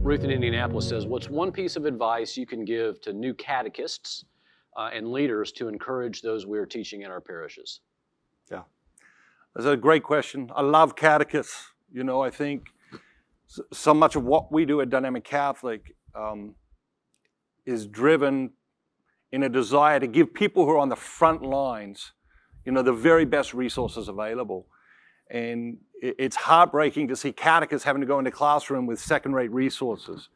Ruth in Indianapolis says, what's one piece of advice you can give to new catechists and leaders to encourage those we are teaching in our parishes? Yeah, that's a great question. I love catechists. You know, I think so much of what we do at Dynamic Catholic is driven in a desire to give people who are on the front lines, you know, the very best resources available. And it's heartbreaking to see catechists having to go into classroom with second-rate resources,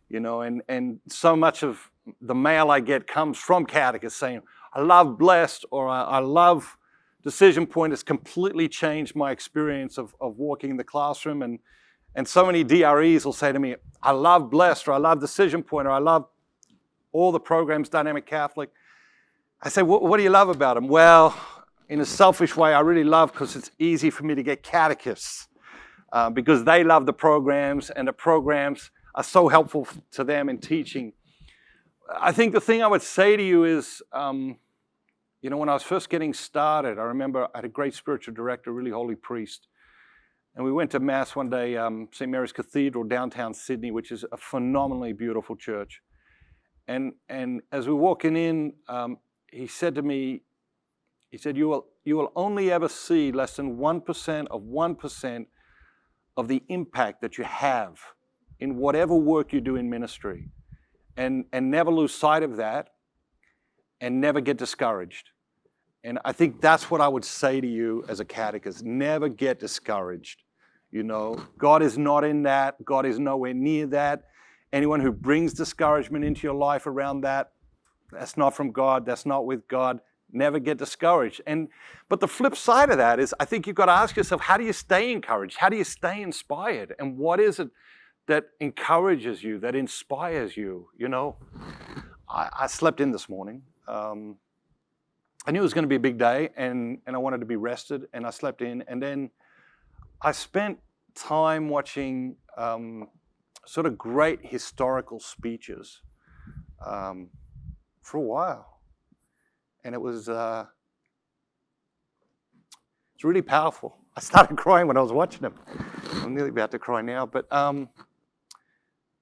you know, and so much of the mail I get comes from catechists saying, I love Blessed, or I love Decision Point. It's completely changed my experience of walking in the classroom. And so many DREs will say to me, I love Blessed, or I love Decision Point, or I love all the programs, Dynamic Catholic. I say, what do you love about them? Well, in a selfish way, I really love because it's easy for me to get catechists because they love the programs, and the programs are so helpful to them in teaching. I think the thing I would say to you is, you know, when I was first getting started, I remember I had a great spiritual director, a really holy priest, and we went to Mass one day, St. Mary's Cathedral, downtown Sydney, which is a phenomenally beautiful church. And as we were walking in, he said to me, he said, you will only ever see less than 1% of the impact that you have in whatever work you do in ministry. And never lose sight of that, and never get discouraged. And I think that's what I would say to you as a catechist. Never get discouraged. You know, God is not in that. God is nowhere near that. Anyone who brings discouragement into your life around that, that's not from God. That's not with God. Never get discouraged. But the flip side of that is, I think you've got to ask yourself, how do you stay encouraged? How do you stay inspired? And what is it that encourages you, that inspires you? You know, I slept in this morning. I knew it was going to be a big day, and I wanted to be rested, and I slept in. And then I spent time watching sort of great historical speeches for a while. And it was it's really powerful. I started crying when I was watching them. I'm nearly about to cry now, but it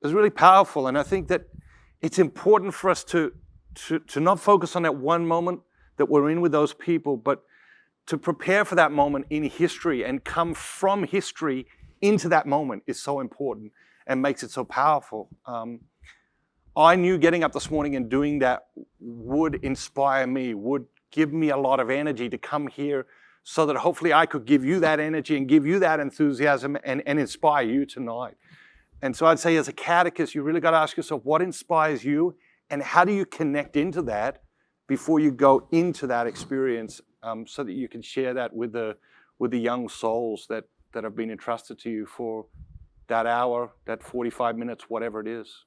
was really powerful. And I think that it's important for us to not focus on that one moment that we're in with those people, but to prepare for that moment in history and come from history into that moment is so important and makes it so powerful. I knew getting up this morning and doing that would inspire me, would give me a lot of energy to come here so that hopefully I could give you that energy and give you that enthusiasm and inspire you tonight. And so I'd say as a catechist, you really got to ask yourself, what inspires you and how do you connect into that before you go into that experience so that you can share that with the young souls that have been entrusted to you for that hour, that 45 minutes, whatever it is.